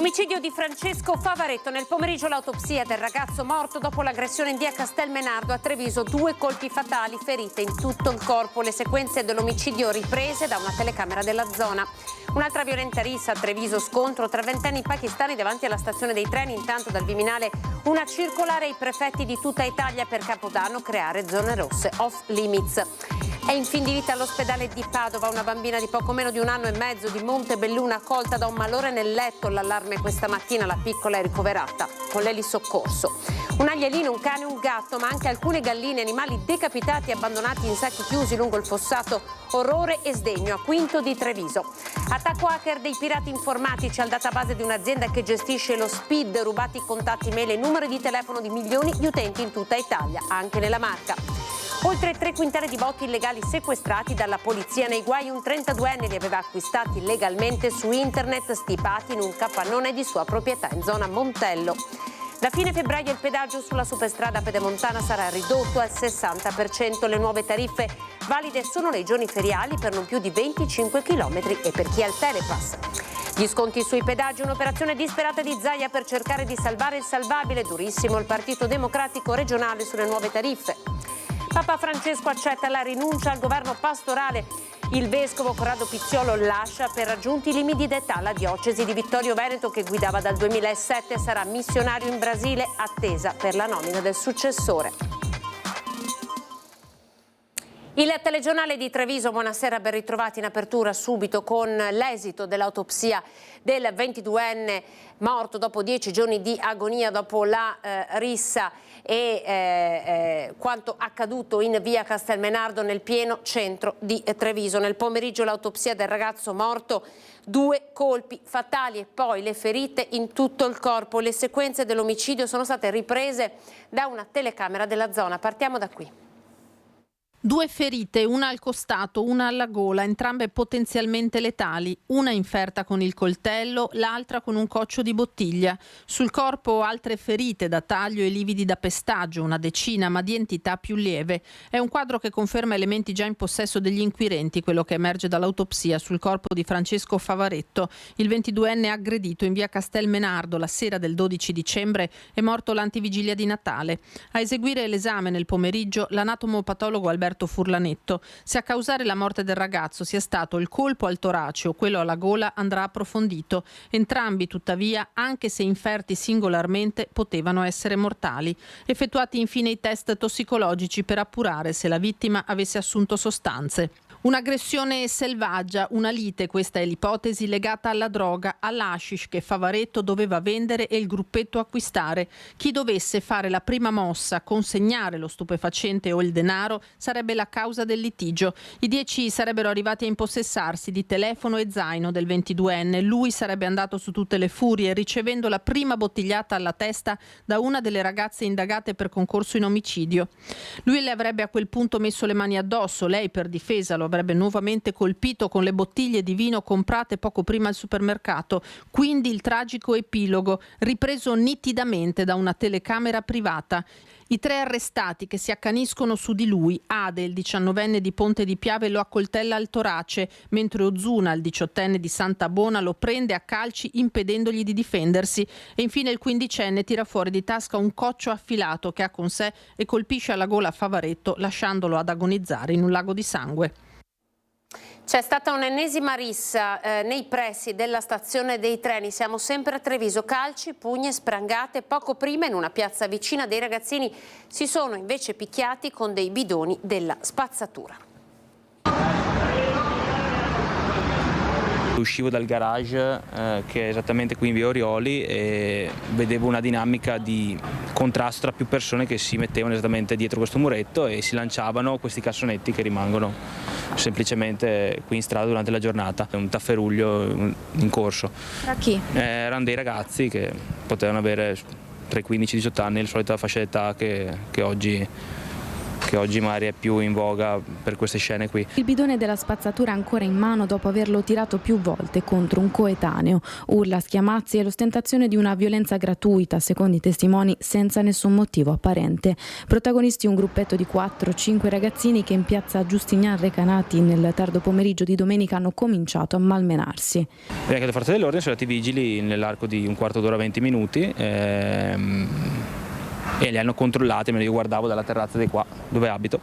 L'omicidio di Francesco Favaretto. Nel pomeriggio l'autopsia del ragazzo morto dopo l'aggressione in via Castelmenardo a Treviso. 2 colpi fatali, ferite in tutto il corpo. Le sequenze dell'omicidio riprese da una telecamera della zona. Un'altra violenta rissa a Treviso, scontro tra ventenni pakistani davanti alla stazione dei treni. Intanto dal Viminale una circolare ai prefetti di tutta Italia per Capodanno, creare zone rosse, off limits. È in fin di vita all'ospedale di Padova una bambina di poco meno di 1 anno e mezzo di Montebelluna colta da un malore nel letto. L'allarme questa mattina, la piccola è ricoverata con l'elisoccorso. Un agnellino, un cane, un gatto, ma anche alcune galline, animali decapitati e abbandonati in sacchi chiusi lungo il fossato. Orrore e sdegno a Quinto di Treviso. Attacco hacker dei pirati informatici al database di un'azienda che gestisce lo SPID, rubati contatti, mail e numeri di telefono di milioni di utenti in tutta Italia, anche nella Marca. Oltre 3 quintali di botti illegali sequestrati dalla polizia. Nei guai un 32enne li aveva acquistati legalmente su internet, stipati in un capannone di sua proprietà in zona Montello. Da fine febbraio il pedaggio sulla superstrada pedemontana sarà ridotto al 60%. Le nuove tariffe valide solo nei giorni feriali per non più di 25 km e per chi ha il Telepass. Gli sconti sui pedaggi, un'operazione disperata di Zaia per cercare di salvare il salvabile. Durissimo il Partito Democratico regionale sulle nuove tariffe. Papa Francesco accetta la rinuncia al governo pastorale. Il vescovo Corrado Pizziolo lascia per raggiunti i limiti d'età. La diocesi di Vittorio Veneto, che guidava dal 2007, sarà missionario in Brasile, attesa per la nomina del successore. Il telegiornale di Treviso, buonasera, ben ritrovati in apertura subito con l'esito dell'autopsia del 22enne morto dopo 10 giorni di agonia dopo la rissa e quanto accaduto in via Castelmenardo nel pieno centro di Treviso. Nel pomeriggio l'autopsia del ragazzo morto, 2 colpi fatali e poi le ferite in tutto il corpo. Le sequenze dell'omicidio sono state riprese da una telecamera della zona. Partiamo da qui. 2 ferite, una al costato, una alla gola, entrambe potenzialmente letali, una inferta con il coltello, l'altra con un coccio di bottiglia. Sul corpo altre ferite da taglio e lividi da pestaggio, una decina, ma di entità più lieve. È un quadro che conferma elementi già in possesso degli inquirenti, quello che emerge dall'autopsia sul corpo di Francesco Favaretto. Il 22enne aggredito in via Castelmenardo la sera del 12 dicembre è morto l'antivigilia di Natale. A eseguire l'esame nel pomeriggio l'anatomopatologo Alberto Furlanetto. Se a causare la morte del ragazzo sia stato il colpo al torace o quello alla gola andrà approfondito. Entrambi, tuttavia, anche se inferti singolarmente, potevano essere mortali. Effettuati infine i test tossicologici per appurare se la vittima avesse assunto sostanze. Un'aggressione selvaggia, una lite, questa è l'ipotesi, legata alla droga, all'hashish che Favaretto doveva vendere e il gruppetto acquistare. Chi dovesse fare la prima mossa, consegnare lo stupefacente o il denaro, sarebbe la causa del litigio. I 10 sarebbero arrivati a impossessarsi di telefono e zaino del 22enne. Lui sarebbe andato su tutte le furie, ricevendo la prima bottigliata alla testa da una delle ragazze indagate per concorso in omicidio. Lui le avrebbe a quel punto messo le mani addosso, lei per difesa lo avrebbe nuovamente colpito con le bottiglie di vino comprate poco prima al supermercato. Quindi il tragico epilogo, ripreso nitidamente da una telecamera privata. I 3 arrestati che si accaniscono su di lui. Ade, il 19enne di Ponte di Piave, lo accoltella al torace, mentre Ozuna, il 18enne di Santa Bona, lo prende a calci impedendogli di difendersi. E infine il 15enne tira fuori di tasca un coccio affilato che ha con sé e colpisce alla gola Favaretto, lasciandolo ad agonizzare in un lago di sangue. C'è stata un'ennesima rissa nei pressi della stazione dei treni. Siamo sempre a Treviso. Calci, pugni e sprangate. Poco prima, in una piazza vicina, dei ragazzini si sono invece picchiati con dei bidoni della spazzatura. Uscivo dal garage che è esattamente qui in via Orioli e vedevo una dinamica di contrasto tra più persone che si mettevano esattamente dietro questo muretto e si lanciavano questi cassonetti che rimangono semplicemente qui in strada durante la giornata. È un tafferuglio in corso. Tra chi? Erano dei ragazzi che potevano avere tra i 15 e i 18 anni, la solita fascia d'età che oggi che oggi magari è più in voga per queste scene qui. Il bidone della spazzatura ancora in mano dopo averlo tirato più volte contro un coetaneo. Urla, schiamazzi e l'ostentazione di una violenza gratuita, secondo i testimoni, senza nessun motivo apparente. Protagonisti un gruppetto di 4-5 ragazzini che in piazza Giustinian Recanati nel tardo pomeriggio di domenica hanno cominciato a malmenarsi. Le forze dell'ordine sono stati vigili nell'arco di un quarto d'ora, 20 minuti e li hanno controllati. Io guardavo dalla terrazza di qua dove abito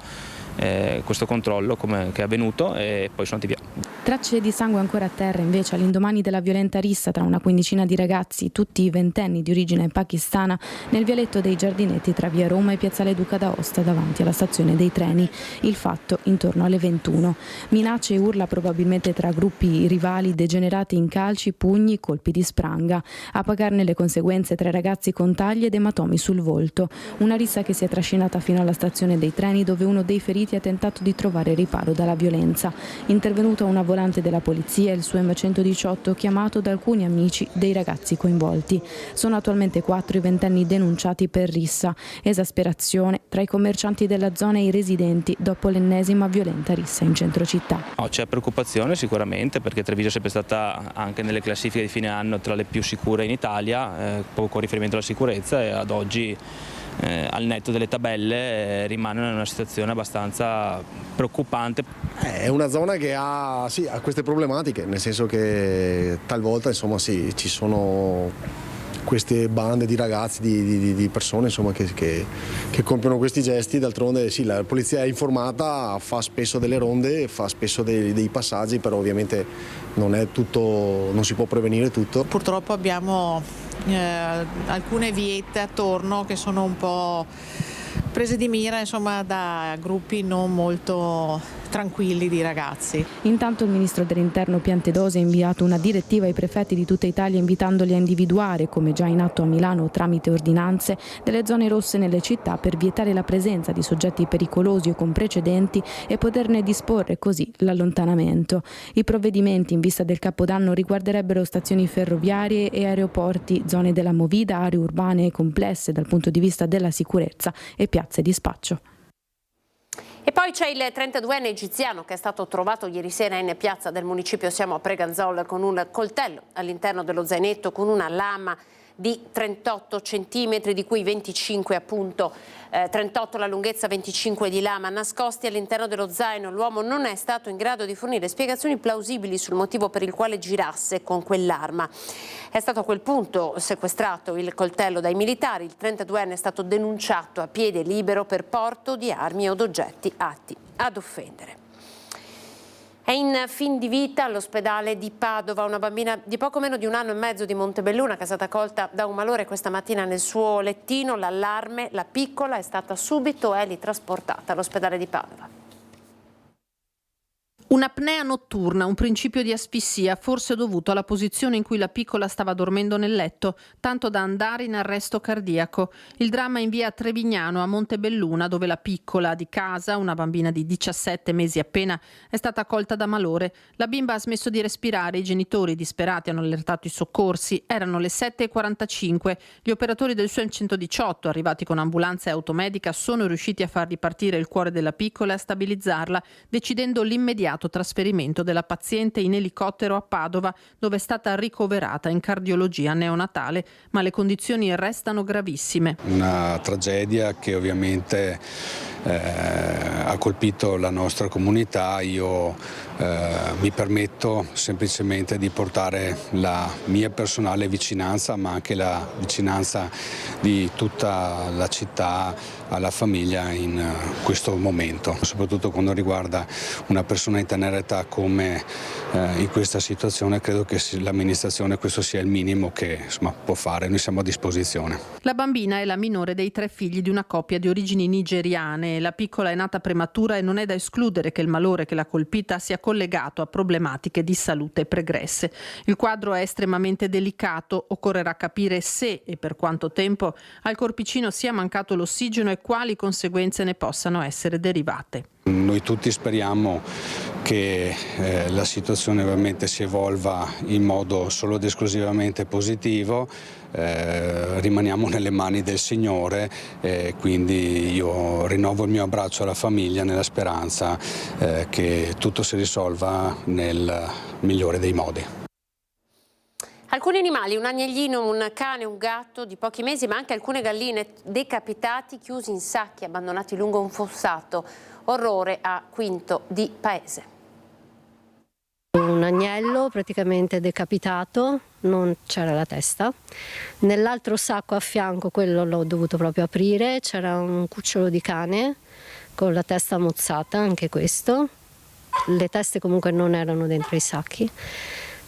questo controllo che è avvenuto e poi sono andati via. Tracce di sangue ancora a terra invece all'indomani della violenta rissa tra una quindicina di ragazzi, tutti ventenni di origine pakistana, nel vialetto dei Giardinetti tra via Roma e piazzale Duca d'Aosta davanti alla stazione dei treni. Il fatto intorno alle 21. Minacce e urla probabilmente tra gruppi rivali degenerati in calci, pugni, colpi di spranga. A pagarne le conseguenze 3 ragazzi con tagli ed ematomi sul volto. Una rissa che si è trascinata fino alla stazione dei treni dove uno dei feriti ha tentato di trovare riparo dalla violenza. Intervenuta una volante della polizia e il suo M118 chiamato da alcuni amici dei ragazzi coinvolti. Sono attualmente 4 i ventenni denunciati per rissa. Esasperazione tra i commercianti della zona e i residenti dopo l'ennesima violenta rissa in centro città. C'è preoccupazione sicuramente perché Treviso è sempre stata anche nelle classifiche di fine anno tra le più sicure in Italia, con riferimento alla sicurezza, e ad oggi al netto delle tabelle rimane in una situazione abbastanza preoccupante. È una zona che ha queste problematiche, nel senso che talvolta insomma ci sono queste bande di ragazzi, di persone insomma, che compiono questi gesti. D'altronde sì, la polizia è informata, fa spesso delle ronde, fa spesso dei passaggi, però ovviamente non è tutto, non si può prevenire tutto. Purtroppo abbiamo alcune viette attorno che sono un po' prese di mira insomma, da gruppi non molto tranquilli di ragazzi. Intanto il ministro dell'Interno Piantedosi ha inviato una direttiva ai prefetti di tutta Italia invitandoli a individuare, come già in atto a Milano tramite ordinanze, delle zone rosse nelle città per vietare la presenza di soggetti pericolosi o con precedenti e poterne disporre così l'allontanamento. I provvedimenti in vista del Capodanno riguarderebbero stazioni ferroviarie e aeroporti, zone della movida, aree urbane e complesse dal punto di vista della sicurezza e piazze di spaccio. E poi c'è il 32enne egiziano che è stato trovato ieri sera in piazza del municipio, siamo a Preganzol, con un coltello all'interno dello zainetto, con una lama di 38 centimetri, di cui 25 appunto, 38 la lunghezza, 25 di lama, nascosti all'interno dello zaino. L'uomo non è stato in grado di fornire spiegazioni plausibili sul motivo per il quale girasse con quell'arma. È stato a quel punto sequestrato il coltello dai militari. Il 32enne è stato denunciato a piede libero per porto di armi o d'oggetti atti ad offendere. È in fin di vita all'ospedale di Padova una bambina di poco meno di 1 anno e mezzo di Montebelluna che è stata colta da un malore questa mattina nel suo lettino. L'allarme, la piccola è stata subito trasportata all'ospedale di Padova. Un'apnea notturna, un principio di asfissia, forse dovuto alla posizione in cui la piccola stava dormendo nel letto, tanto da andare in arresto cardiaco. Il dramma in via Trevignano a Montebelluna, dove la piccola di casa, una bambina di 17 mesi appena, è stata colta da malore. La bimba ha smesso di respirare, i genitori disperati hanno allertato i soccorsi. Erano le 7:45. Gli operatori del SUEM 118, arrivati con ambulanza e automedica, sono riusciti a far ripartire il cuore della piccola e a stabilizzarla, decidendo l'immediato trasferimento della paziente in elicottero a Padova, dove è stata ricoverata in cardiologia neonatale, ma le condizioni restano gravissime. Una tragedia che ovviamente ha colpito la nostra comunità. Io mi permetto semplicemente di portare la mia personale vicinanza, ma anche la vicinanza di tutta la città alla famiglia in questo momento, soprattutto quando riguarda una persona in tenera età come in questa situazione. Credo che l'amministrazione questo sia il minimo che può fare. Noi siamo a disposizione. La bambina è la minore dei 3 figli di una coppia di origini nigeriane. La piccola è nata prematura e non è da escludere che il malore che l'ha colpita sia collegato a problematiche di salute pregresse. Il quadro è estremamente delicato, occorrerà capire se e per quanto tempo al corpicino sia mancato l'ossigeno e quali conseguenze ne possano essere derivate. Noi tutti speriamo che la situazione ovviamente si evolva in modo solo ed esclusivamente positivo. rimaniamo nelle mani del Signore, quindi io rinnovo il mio abbraccio alla famiglia nella speranza che tutto si risolva nel migliore dei modi. Alcuni animali, un agnellino, un cane, un gatto di pochi mesi, ma anche alcune galline decapitati, chiusi in sacchi, abbandonati lungo un fossato. Orrore a Quinto di Paese. Un agnello praticamente decapitato, non c'era la testa. Nell'altro sacco a fianco, quello l'ho dovuto proprio aprire, c'era un cucciolo di cane con la testa mozzata, anche questo. Le teste comunque non erano dentro i sacchi.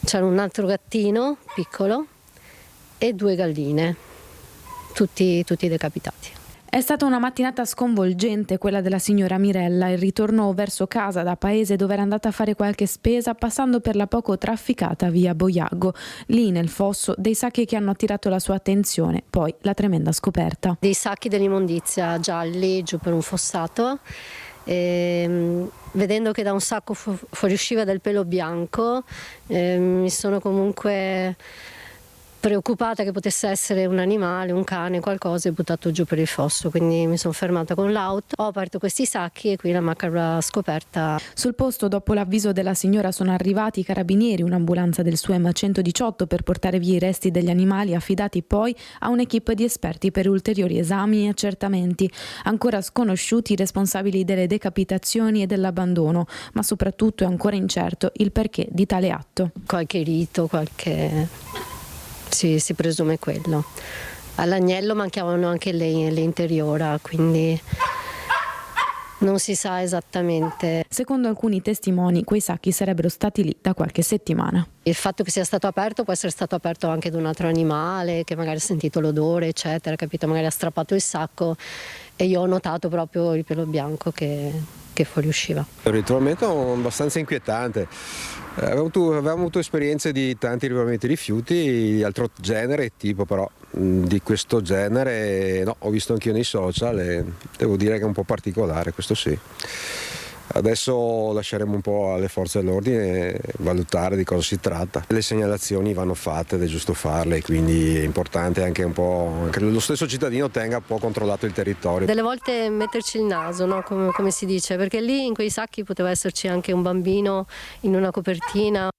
C'era un altro gattino piccolo e 2 galline, tutti decapitati. È stata una mattinata sconvolgente quella della signora Mirella, il ritorno verso casa da Paese dove era andata a fare qualche spesa passando per la poco trafficata via Boiago. Lì nel fosso dei sacchi che hanno attirato la sua attenzione, poi la tremenda scoperta. Dei sacchi dell'immondizia gialli giù per un fossato. Vedendo che da un sacco fuoriusciva del pelo bianco, mi sono comunque preoccupata che potesse essere un animale, un cane, qualcosa, e buttato giù per il fosso, quindi mi sono fermata con l'auto, ho aperto questi sacchi e qui la macabra scoperta. Sul posto, dopo l'avviso della signora, sono arrivati i carabinieri, un'ambulanza del SUEM 118 per portare via i resti degli animali, affidati poi a un'equipe di esperti per ulteriori esami e accertamenti. Ancora sconosciuti i responsabili delle decapitazioni e dell'abbandono, ma soprattutto è ancora incerto il perché di tale atto. Qualche rito, si presume quello. All'agnello mancavano anche le interiora, quindi non si sa esattamente. Secondo alcuni testimoni, quei sacchi sarebbero stati lì da qualche settimana. Il fatto che sia stato aperto può essere stato aperto anche da un altro animale che magari ha sentito l'odore, eccetera, capito? Magari ha strappato il sacco e io ho notato proprio il pelo bianco che fuoriusciva. Ritualmente abbastanza inquietante. Avevamo avuto esperienze di tanti ritrovamenti di rifiuti di altro genere, tipo però di questo genere no, ho visto anch'io nei social e devo dire che è un po' particolare, questo sì. Adesso lasceremo un po' alle forze dell'ordine valutare di cosa si tratta. Le segnalazioni vanno fatte ed è giusto farle, quindi è importante anche un po' che lo stesso cittadino tenga un po' controllato il territorio. Delle volte metterci il naso, no? come si dice, perché lì in quei sacchi poteva esserci anche un bambino in una copertina.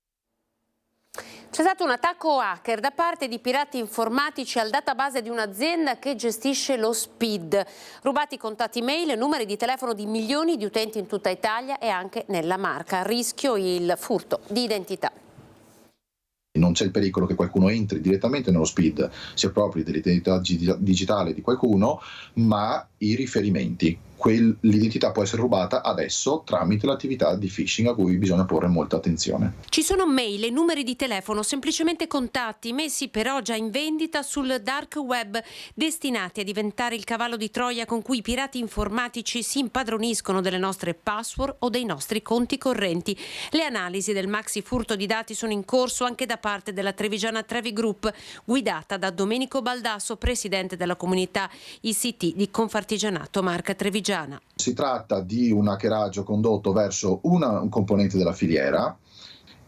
C'è stato un attacco hacker da parte di pirati informatici al database di un'azienda che gestisce lo SPID. Rubati contatti mail e numeri di telefono di milioni di utenti in tutta Italia e anche nella Marca. A rischio il furto di identità. Non c'è il pericolo che qualcuno entri direttamente nello SPID, si appropri dell'identità digitale di qualcuno, ma i riferimenti. L'identità può essere rubata adesso tramite l'attività di phishing a cui bisogna porre molta attenzione. Ci sono mail e numeri di telefono, semplicemente contatti, messi però già in vendita sul dark web, destinati a diventare il cavallo di Troia con cui i pirati informatici si impadroniscono delle nostre password o dei nostri conti correnti. Le analisi del maxi furto di dati sono in corso anche da parte della Trevigiana Trevi Group, guidata da Domenico Baldasso, presidente della comunità ICT di Confartigianato Marca Trevigiana. Si tratta di un hackeraggio condotto verso un componente della filiera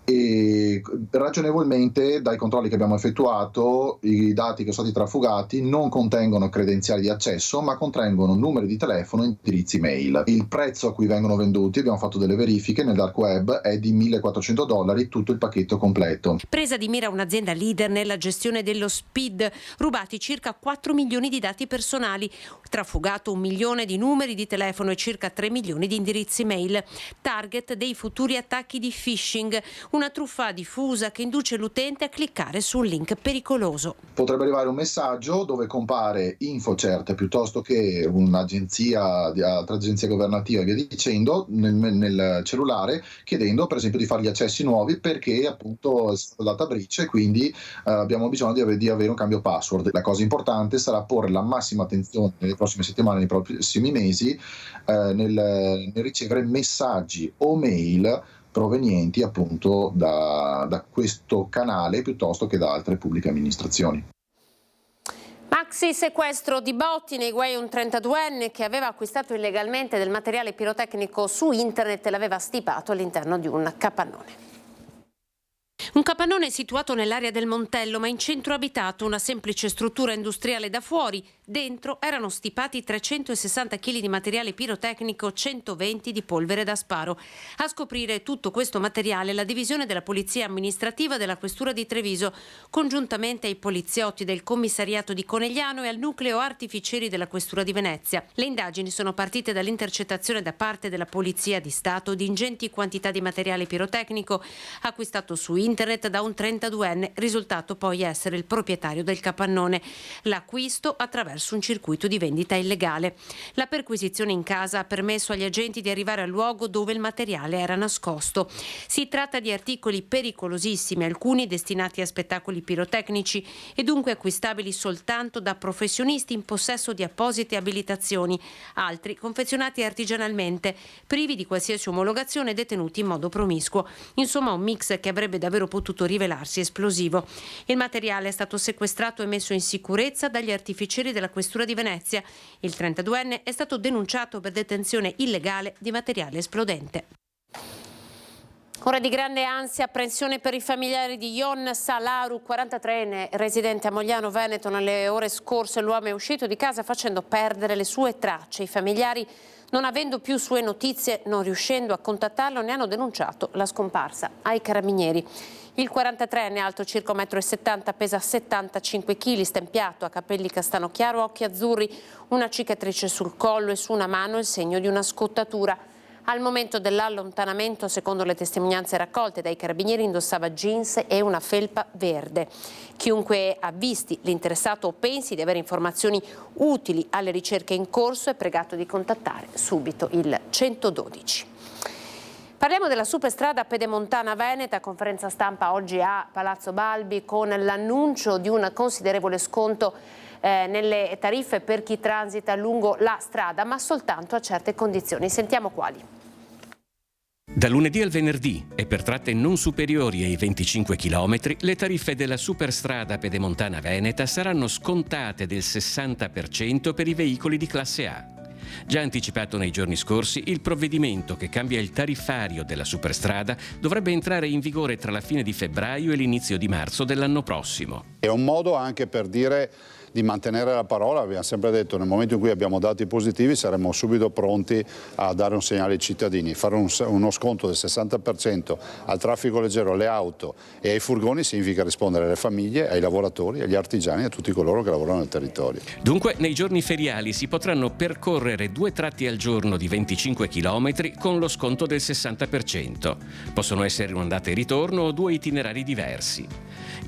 e ragionevolmente dai controlli che abbiamo effettuato i dati che sono stati trafugati non contengono credenziali di accesso ma contengono numeri di telefono e indirizzi mail. Il prezzo a cui vengono venduti, abbiamo fatto delle verifiche nel dark web, è di $1.400 tutto il pacchetto completo. Presa di mira un'azienda leader nella gestione dello SPID, rubati circa 4 milioni di dati personali, trafugato 1 milione di numeri di telefono e circa 3 milioni di indirizzi mail. Target dei futuri attacchi di phishing, una truffa diffusa che induce l'utente a cliccare su un link pericoloso. Potrebbe arrivare un messaggio dove compare InfoCert piuttosto che un'agenzia di altra agenzia governativa e via dicendo nel cellulare, chiedendo per esempio di fare gli accessi nuovi perché appunto è stata data breach e quindi abbiamo bisogno di avere un cambio password. La cosa importante sarà porre la massima attenzione nelle prossime settimane, nei prossimi mesi nel ricevere messaggi o mail provenienti appunto da questo canale piuttosto che da altre pubbliche amministrazioni. Maxi sequestro di botti nei guai un 32enne che aveva acquistato illegalmente del materiale pirotecnico su internet e l'aveva stipato all'interno di un capannone. Un capannone situato nell'area del Montello, ma in centro abitato, una semplice struttura industriale da fuori. Dentro erano stipati 360 kg di materiale pirotecnico, 120 di polvere da sparo. A scoprire tutto questo materiale la divisione della Polizia Amministrativa della Questura di Treviso, congiuntamente ai poliziotti del commissariato di Conegliano e al nucleo artificieri della Questura di Venezia. Le indagini sono partite dall'intercettazione da parte della Polizia di Stato di ingenti quantità di materiale pirotecnico acquistato su internet da un 32enne, risultato poi essere il proprietario del capannone. L'acquisto attraverso un circuito di vendita illegale. La perquisizione in casa ha permesso agli agenti di arrivare al luogo dove il materiale era nascosto. Si tratta di articoli pericolosissimi, alcuni destinati a spettacoli pirotecnici e dunque acquistabili soltanto da professionisti in possesso di apposite abilitazioni, altri confezionati artigianalmente, privi di qualsiasi omologazione e detenuti in modo promiscuo. Insomma, un mix che avrebbe davvero potuto rivelarsi esplosivo. Il materiale è stato sequestrato e messo in sicurezza dagli artificieri della Questura di Venezia. Il 32enne è stato denunciato per detenzione illegale di materiale esplodente. Ora di grande ansia, apprensione per i familiari di Ion Salaru, 43enne, residente a Mogliano Veneto. Nelle ore scorse l'uomo è uscito di casa facendo perdere le sue tracce. I familiari, non avendo più sue notizie, non riuscendo a contattarlo, ne hanno denunciato la scomparsa ai carabinieri. Il 43enne, alto circa 1,70 m, pesa 75 kg, stempiato, ha capelli castano chiaro, occhi azzurri, una cicatrice sul collo e su una mano il segno di una scottatura. Al momento dell'allontanamento, secondo le testimonianze raccolte dai carabinieri, indossava jeans e una felpa verde. Chiunque ha visti l'interessato o pensi di avere informazioni utili alle ricerche in corso è pregato di contattare subito il 112. Parliamo della superstrada pedemontana veneta, conferenza stampa oggi a Palazzo Balbi con l'annuncio di un considerevole sconto nelle tariffe per chi transita lungo la strada, ma soltanto a certe condizioni. Sentiamo quali. Da lunedì al venerdì e per tratte non superiori ai 25 km, le tariffe della superstrada pedemontana veneta saranno scontate del 60% per i veicoli di classe A. Già anticipato nei giorni scorsi, il provvedimento che cambia il tariffario della superstrada dovrebbe entrare in vigore tra la fine di febbraio e l'inizio di marzo dell'anno prossimo. È un modo anche per dire di mantenere la parola. Abbiamo sempre detto, nel momento in cui abbiamo dati positivi saremmo subito pronti a dare un segnale ai cittadini. Fare uno sconto del 60% al traffico leggero, alle auto e ai furgoni significa rispondere alle famiglie, ai lavoratori, agli artigiani e a tutti coloro che lavorano nel territorio. Dunque, nei giorni feriali si potranno percorrere 2 tratti al giorno di 25 km con lo sconto del 60%. Possono essere un'andata e ritorno o 2 itinerari diversi.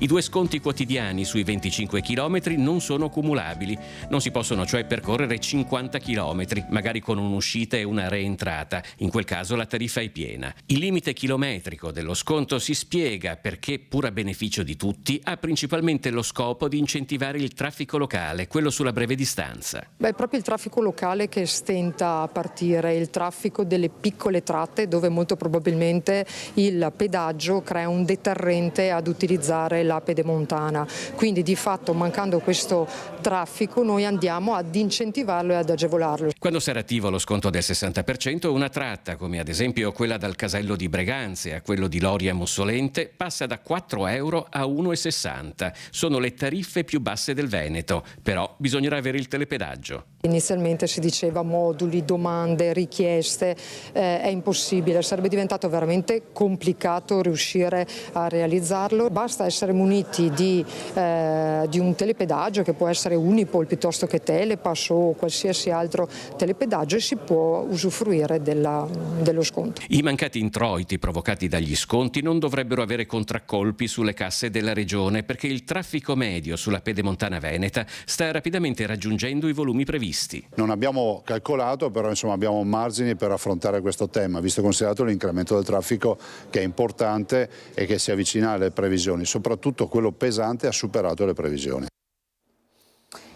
I 2 sconti quotidiani sui 25 km non sono cumulabili, non si possono cioè percorrere 50 km, magari con un'uscita e una reentrata, in quel caso la tariffa è piena. Il limite chilometrico dello sconto si spiega perché, pur a beneficio di tutti, ha principalmente lo scopo di incentivare il traffico locale, quello sulla breve distanza. È proprio il traffico locale che stenta a partire, il traffico delle piccole tratte dove molto probabilmente il pedaggio crea un deterrente ad utilizzare la pedemontana. Quindi di fatto, mancando questo traffico, noi andiamo ad incentivarlo e ad agevolarlo. Quando sarà attivo lo sconto del 60%, una tratta, come ad esempio quella dal casello di Breganze a quello di Loria Mussolente, passa da 4 euro a 1,60. Sono le tariffe più basse del Veneto, però bisognerà avere il telepedaggio. Inizialmente si diceva moduli, domande, richieste, è impossibile, sarebbe diventato veramente complicato riuscire a realizzarlo. Basta essere muniti di un telepedaggio che può essere Unipol piuttosto che Telepass o qualsiasi altro telepedaggio e si può usufruire dello sconto. I mancati introiti provocati dagli sconti non dovrebbero avere contraccolpi sulle casse della regione perché il traffico medio sulla pedemontana veneta sta rapidamente raggiungendo i volumi previsti. Non abbiamo calcolato, però insomma abbiamo margini per affrontare questo tema, visto e considerato l'incremento del traffico che è importante e che si avvicina alle previsioni, soprattutto quello pesante ha superato le previsioni.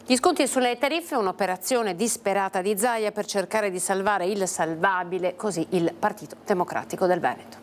Gli sconti sulle tariffe, un'operazione disperata di Zaia per cercare di salvare il salvabile, così il Partito Democratico del Veneto.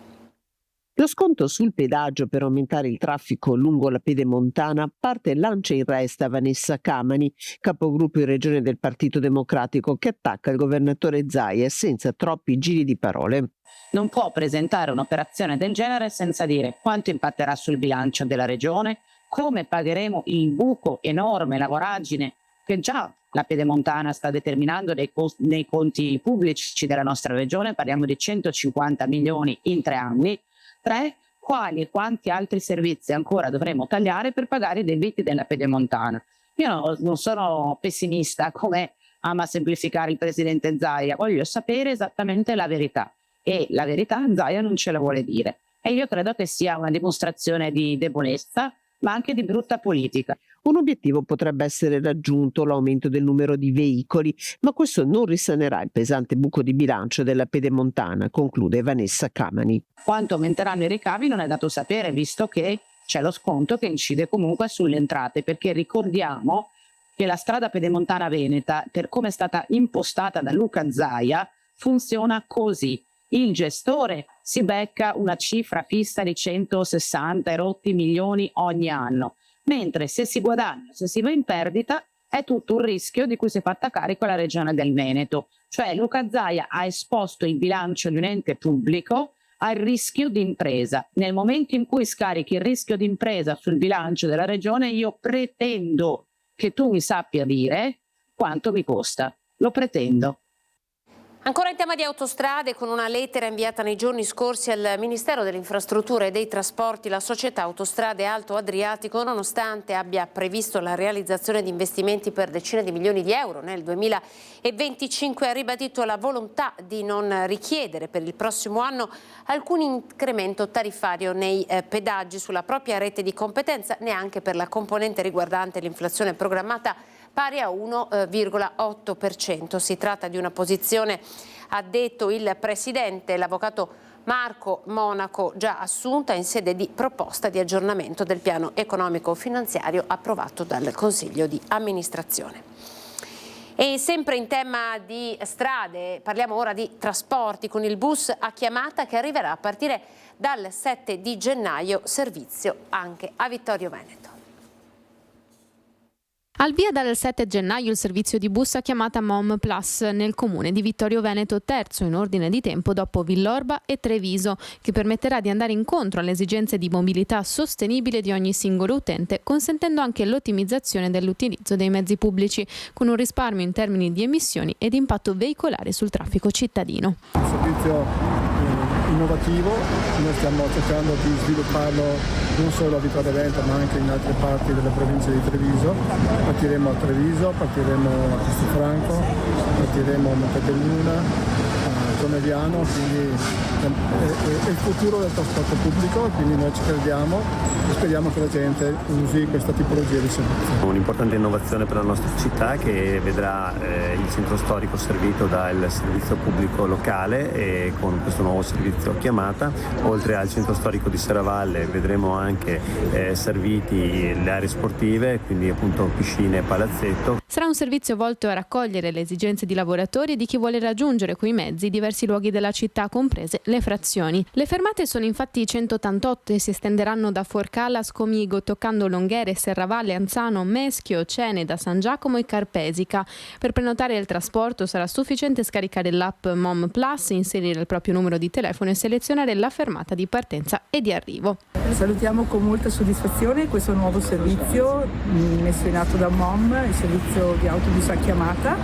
Lo sconto sul pedaggio per aumentare il traffico lungo la pedemontana parte lancia in resta Vanessa Camani, capogruppo in regione del Partito Democratico, che attacca il governatore Zaia senza troppi giri di parole. Non può presentare un'operazione del genere senza dire quanto impatterà sul bilancio della regione, come pagheremo il buco enorme, la voragine che già la pedemontana sta determinando nei conti pubblici della nostra regione. Parliamo di 150 milioni in 3 anni. 3. Quali e quanti altri servizi ancora dovremo tagliare per pagare i debiti della pedemontana? Io non sono pessimista come ama semplificare il presidente Zaia, voglio sapere esattamente la verità, e la verità Zaia non ce la vuole dire, e io credo che sia una dimostrazione di debolezza ma anche di brutta politica. Un obiettivo potrebbe essere raggiunto, l'aumento del numero di veicoli, ma questo non risanerà il pesante buco di bilancio della pedemontana, conclude Vanessa Camani. Quanto aumenteranno i ricavi non è dato sapere, visto che c'è lo sconto che incide comunque sulle entrate, perché ricordiamo che la strada pedemontana veneta, per come è stata impostata da Luca Zaia, funziona così. Il gestore si becca una cifra fissa di 160 erotti milioni ogni anno, mentre se si guadagna, se si va in perdita, è tutto un rischio di cui si è fatta carico la regione del Veneto. Cioè Luca Zaia ha esposto il bilancio di un ente pubblico al rischio di impresa. Nel momento in cui scarichi il rischio di impresa sul bilancio della regione, io pretendo che tu mi sappia dire quanto mi costa. Lo pretendo. Ancora in tema di autostrade, con una lettera inviata nei giorni scorsi al Ministero delle Infrastrutture e dei Trasporti, la società Autostrade Alto Adriatico, nonostante abbia previsto la realizzazione di investimenti per decine di milioni di euro nel 2025, ha ribadito la volontà di non richiedere per il prossimo anno alcun incremento tariffario nei pedaggi sulla propria rete di competenza, neanche per la componente riguardante l'inflazione programmata pari a 1,8%. Si tratta di una posizione, ha detto il Presidente, l'Avvocato Marco Monaco, già assunta in sede di proposta di aggiornamento del piano economico-finanziario approvato dal Consiglio di amministrazione. E sempre in tema di strade, parliamo ora di trasporti con il bus a chiamata che arriverà a partire dal 7 di gennaio, servizio anche a Vittorio Veneto. Al via dal 7 gennaio il servizio di bus a chiamata Mom Plus nel comune di Vittorio Veneto, terzo in ordine di tempo dopo Villorba e Treviso, che permetterà di andare incontro alle esigenze di mobilità sostenibile di ogni singolo utente, consentendo anche l'ottimizzazione dell'utilizzo dei mezzi pubblici, con un risparmio in termini di emissioni ed impatto veicolare sul traffico cittadino. Un servizio innovativo, noi stiamo cercando di svilupparlo non solo a Vittorio Veneto ma anche in altre parti della provincia di Treviso. Partiremo a Treviso, partiremo a Castelfranco, partiremo a Montebelluna, a Conegliano, quindi è il futuro del trasporto pubblico, quindi noi ci crediamo e speriamo che la gente usi questa tipologia di servizio. Un'importante innovazione per la nostra città che vedrà il centro storico servito dal servizio pubblico locale e con questo nuovo servizio a chiamata. Oltre al centro storico di Serravalle vedremo anche serviti le aree sportive, quindi appunto piscine e palazzetto. Sarà un servizio volto a raccogliere le esigenze di lavoratori e di chi vuole raggiungere coi mezzi diversi luoghi della città, comprese le frazioni. Le fermate sono infatti 188 e si estenderanno da Forcalla a Scomigo, toccando Longhere, Serravalle, Anzano, Meschio, Ceneda, San Giacomo e Carpesica. Per prenotare il trasporto sarà sufficiente scaricare l'app Mom Plus, inserire il proprio numero di telefono e selezionare la fermata di partenza e di arrivo. Salutiamo con molta soddisfazione questo nuovo servizio messo in atto da Mom, il servizio di autobus a chiamata.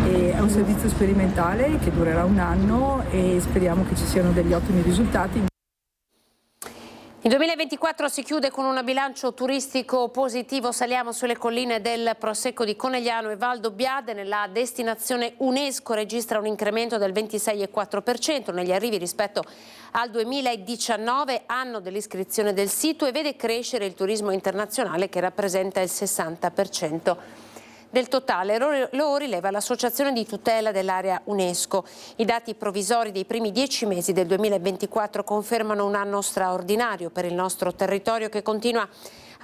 È un servizio sperimentale che durerà un anno e speriamo che ci siano degli ottimi risultati. Il 2024 si chiude con un bilancio turistico positivo. Saliamo sulle colline del Prosecco di Conegliano e Valdobbiadene. La destinazione UNESCO registra un incremento del 26,4% negli arrivi rispetto al 2019, anno dell'iscrizione del sito, e vede crescere il turismo internazionale che rappresenta il 60% del totale. Lo rileva l'Associazione di tutela dell'area UNESCO. I dati provvisori dei primi 10 mesi del 2024 confermano un anno straordinario per il nostro territorio, che continua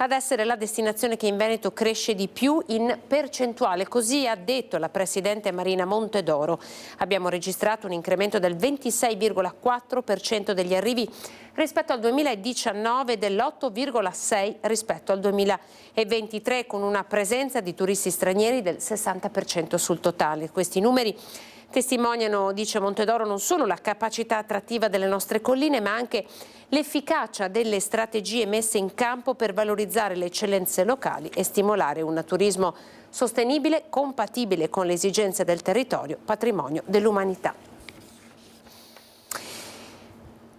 ad essere la destinazione che in Veneto cresce di più in percentuale. Così ha detto la Presidente Marina Montedoro. Abbiamo registrato un incremento del 26,4% degli arrivi rispetto al 2019 e dell'8,6% rispetto al 2023, con una presenza di turisti stranieri del 60% sul totale. Questi numeri testimoniano, dice Montedoro, non solo la capacità attrattiva delle nostre colline, ma anche l'efficacia delle strategie messe in campo per valorizzare le eccellenze locali e stimolare un turismo sostenibile, compatibile con le esigenze del territorio, patrimonio dell'umanità.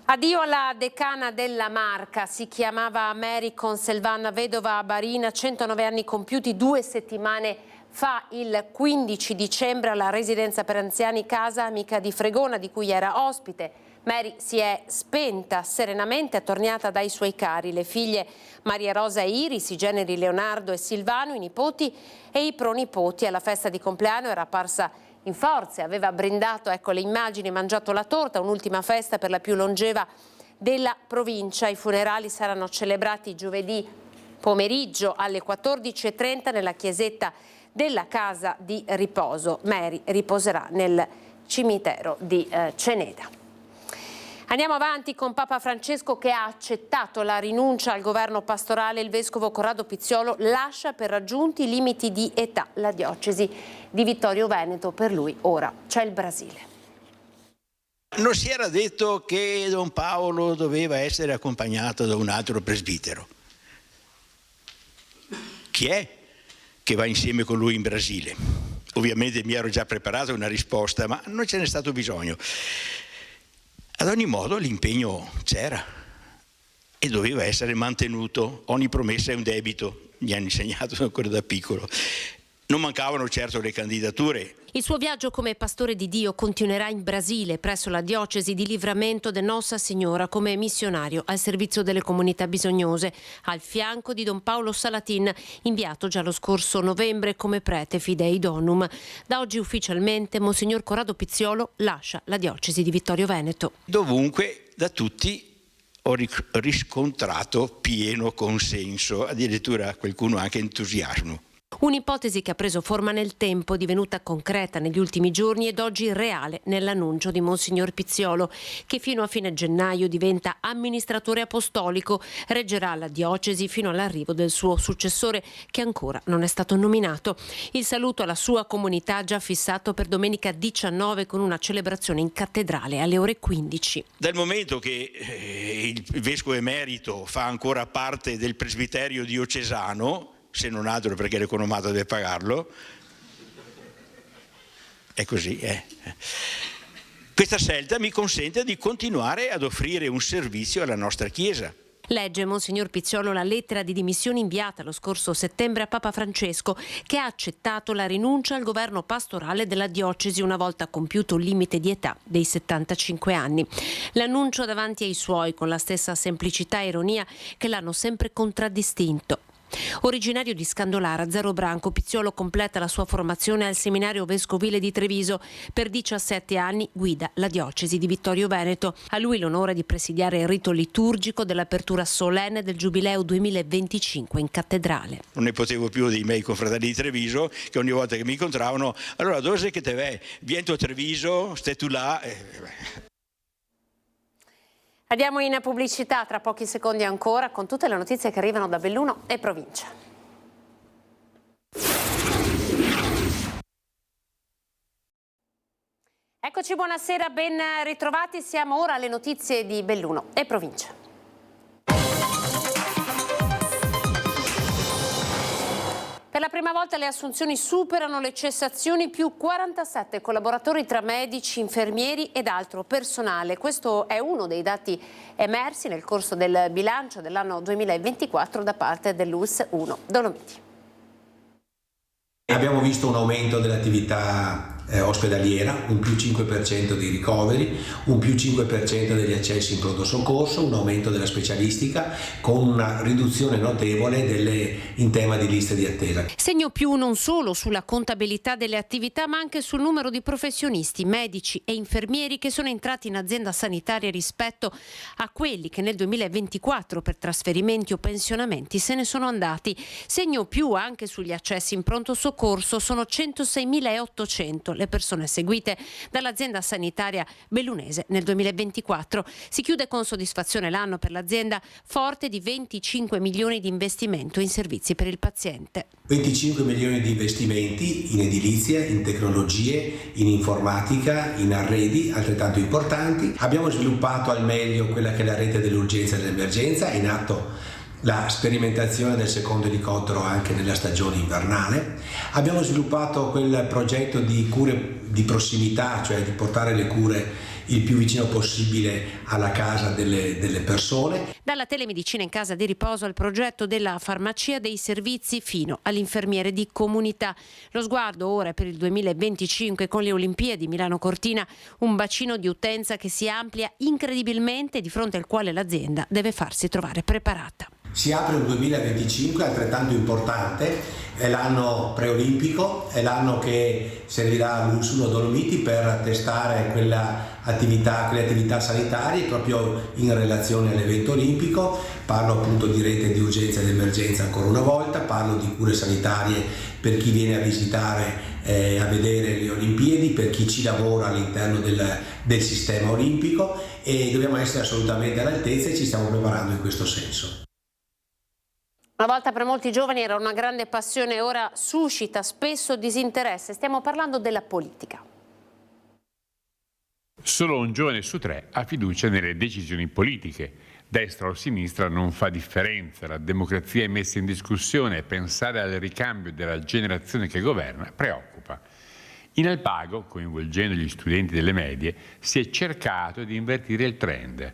Addio alla decana della Marca, si chiamava Mary Conselvan, vedova a Barina, 109 anni compiuti 2 settimane fa, il 15 dicembre, alla residenza per anziani Casa Amica di Fregona, di cui era ospite. Mary si è spenta serenamente, attorniata dai suoi cari, le figlie Maria Rosa e Iris, i generi Leonardo e Silvano, i nipoti e i pronipoti. Alla festa di compleanno era apparsa in forze, aveva brindato, ecco le immagini, mangiato la torta, un'ultima festa per la più longeva della provincia. I funerali saranno celebrati giovedì pomeriggio alle 14:30 nella chiesetta della casa di riposo. Mary riposerà nel cimitero di Ceneda. Andiamo avanti con Papa Francesco, che ha accettato la rinuncia al governo pastorale. Il vescovo Corrado Pizziolo lascia per raggiunti i limiti di età la diocesi di Vittorio Veneto. Per lui ora c'è il Brasile. Non si era detto che Don Paolo doveva essere accompagnato da un altro presbitero. Chi è che va insieme con lui in Brasile? Ovviamente mi ero già preparato una risposta, ma non ce n'è stato bisogno. Ad ogni modo l'impegno c'era e doveva essere mantenuto. Ogni promessa è un debito, mi hanno insegnato ancora da piccolo. Non mancavano certo le candidature. Il suo viaggio come pastore di Dio continuerà in Brasile, presso la diocesi di Livramento de Nossa Signora, come missionario al servizio delle comunità bisognose, al fianco di Don Paolo Salatin, inviato già lo scorso novembre come prete Fidei Donum. Da oggi ufficialmente Monsignor Corrado Pizziolo lascia la diocesi di Vittorio Veneto. Dovunque, da tutti, ho riscontrato pieno consenso, addirittura qualcuno anche entusiasmo. Un'ipotesi che ha preso forma nel tempo, divenuta concreta negli ultimi giorni ed oggi reale nell'annuncio di Monsignor Pizziolo, che fino a fine gennaio diventa amministratore apostolico, reggerà la diocesi fino all'arrivo del suo successore, che ancora non è stato nominato. Il saluto alla sua comunità già fissato per domenica 19 con una celebrazione in cattedrale alle ore 15. Dal momento che il vescovo emerito fa ancora parte del presbiterio diocesano, se non altro perché l'economato deve pagarlo, è così. Questa scelta mi consente di continuare ad offrire un servizio alla nostra Chiesa. Legge Monsignor Pizziolo la lettera di dimissioni inviata lo scorso settembre a Papa Francesco, che ha accettato la rinuncia al governo pastorale della diocesi una volta compiuto il limite di età dei 75 anni. L'annuncio davanti ai suoi con la stessa semplicità e ironia che l'hanno sempre contraddistinto. Originario di Scandolara, Zero Branco, Pizziolo completa la sua formazione al seminario vescovile di Treviso. Per 17 anni guida la diocesi di Vittorio Veneto. A lui l'onore di presidiare il rito liturgico dell'apertura solenne del Giubileo 2025 in cattedrale. Non ne potevo più dei miei confratelli di Treviso, che ogni volta che mi incontravano, allora dove sei che te vai? Vieni a Treviso, stai tu là. Andiamo in pubblicità, tra pochi secondi ancora, con tutte le notizie che arrivano da Belluno e provincia. Eccoci, buonasera, ben ritrovati. Siamo ora alle notizie di Belluno e provincia. Per la prima volta le assunzioni superano le cessazioni, più 47 collaboratori tra medici, infermieri ed altro personale. Questo è uno dei dati emersi nel corso del bilancio dell'anno 2024 da parte dell'ULSS 1. Dolomiti. Abbiamo visto un aumento dell'attività ospedaliera, un più 5% di ricoveri, un più 5% degli accessi in pronto soccorso, un aumento della specialistica con una riduzione notevole in tema di liste di attesa. Segno più non solo sulla contabilità delle attività ma anche sul numero di professionisti, medici e infermieri che sono entrati in azienda sanitaria rispetto a quelli che nel 2024 per trasferimenti o pensionamenti se ne sono andati. Segno più anche sugli accessi in pronto soccorso, sono 106.800 le persone seguite dall'azienda sanitaria bellunese nel 2024. Si chiude con soddisfazione l'anno per l'azienda, forte di 25 milioni di investimento in servizi per il paziente. 25 milioni di investimenti in edilizia, in tecnologie, in informatica, in arredi altrettanto importanti. Abbiamo sviluppato al meglio quella che è la rete dell'urgenza e dell'emergenza, è in atto la sperimentazione del secondo elicottero anche nella stagione invernale. Abbiamo sviluppato quel progetto di cure di prossimità, cioè di portare le cure il più vicino possibile alla casa delle persone. Dalla telemedicina in casa di riposo al progetto della farmacia dei servizi fino all'infermiere di comunità. Lo sguardo ora è per il 2025 con le Olimpiadi Milano-Cortina, un bacino di utenza che si amplia incredibilmente di fronte al quale l'azienda deve farsi trovare preparata. Si apre un 2025 altrettanto importante, è l'anno preolimpico, è l'anno che servirà all'Ursulo Dolomiti per testare quelle attività sanitarie proprio in relazione all'evento olimpico. Parlo appunto di rete di urgenza ed emergenza ancora una volta, parlo di cure sanitarie per chi viene a visitare a vedere le Olimpiadi, per chi ci lavora all'interno del sistema olimpico, e dobbiamo essere assolutamente all'altezza e ci stiamo preparando in questo senso. Una volta per molti giovani era una grande passione, ora suscita spesso disinteresse. Stiamo parlando della politica. Solo un giovane su 3 ha fiducia nelle decisioni politiche. Destra o sinistra non fa differenza, la democrazia è messa in discussione e pensare al ricambio della generazione che governa preoccupa. In Alpago, coinvolgendo gli studenti delle medie, si è cercato di invertire il trend.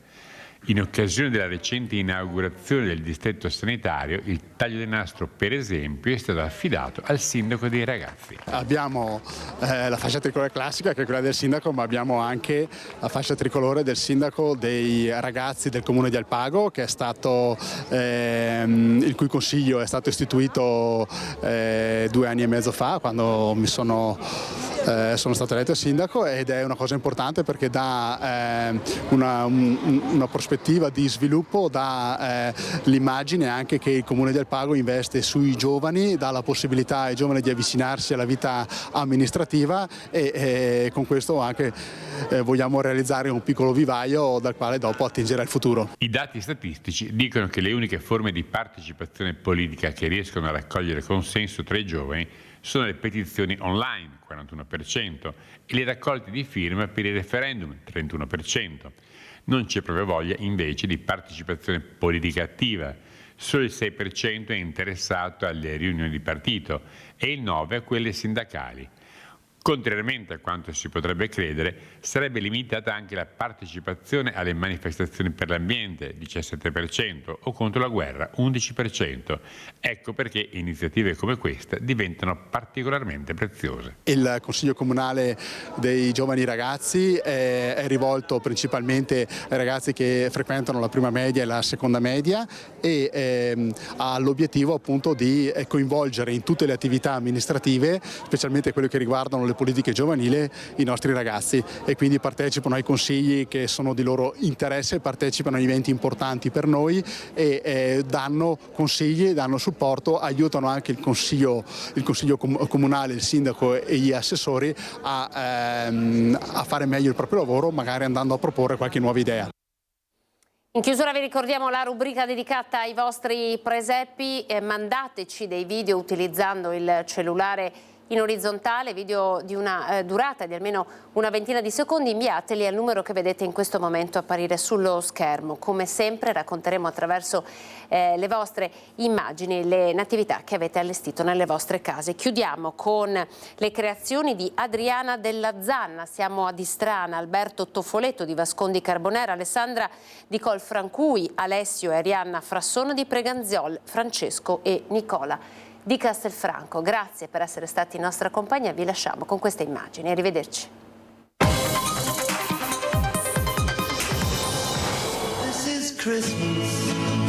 In occasione della recente inaugurazione del distretto sanitario, il taglio del nastro, per esempio, è stato affidato al sindaco dei ragazzi. Abbiamo la fascia tricolore classica, che è quella del sindaco, ma abbiamo anche la fascia tricolore del sindaco dei ragazzi del comune di Alpago, che è stato il cui consiglio è stato istituito 2 anni e mezzo fa, quando sono stato eletto sindaco, ed è una cosa importante perché dà una prospettiva di sviluppo, dà l'immagine anche che il comune di Alpago investe sui giovani, dà la possibilità ai giovani di avvicinarsi alla vita amministrativa e con questo anche vogliamo realizzare un piccolo vivaio dal quale dopo attingere il futuro. I dati statistici dicono che le uniche forme di partecipazione politica che riescono a raccogliere consenso tra i giovani sono le petizioni online, 41%, e le raccolte di firme per il referendum, 31%. Non c'è proprio voglia invece di partecipazione politica attiva. Solo il 6% è interessato alle riunioni di partito e il 9% a quelle sindacali. Contrariamente a quanto si potrebbe credere, sarebbe limitata anche la partecipazione alle manifestazioni per l'ambiente, 17%, o contro la guerra, 11%. Ecco perché iniziative come questa diventano particolarmente preziose. Il Consiglio Comunale dei Giovani Ragazzi è rivolto principalmente ai ragazzi che frequentano la prima media e la seconda media e ha l'obiettivo appunto di coinvolgere in tutte le attività amministrative, specialmente quelle che riguardano le politiche giovanili, i nostri ragazzi, e quindi partecipano ai consigli che sono di loro interesse, partecipano a eventi importanti per noi e danno consigli, danno supporto, aiutano anche il consiglio comunale, il sindaco e gli assessori a fare meglio il proprio lavoro, magari andando a proporre qualche nuova idea. In chiusura vi ricordiamo la rubrica dedicata ai vostri presepi, mandateci dei video utilizzando il cellulare in orizzontale, video di una durata di almeno una ventina di secondi, inviateli al numero che vedete in questo momento apparire sullo schermo. Come sempre racconteremo attraverso le vostre immagini le natività che avete allestito nelle vostre case. Chiudiamo con le creazioni di Adriana Della Zanna, siamo a Distrana, Alberto Toffoletto di Vascondi Carbonera, Alessandra di Colfrancui, Alessio e Arianna Frassona di Preganziol, Francesco e Nicola di Castelfranco. Grazie per essere stati in nostra compagnia, vi lasciamo con queste immagini. Arrivederci. This is Christmas.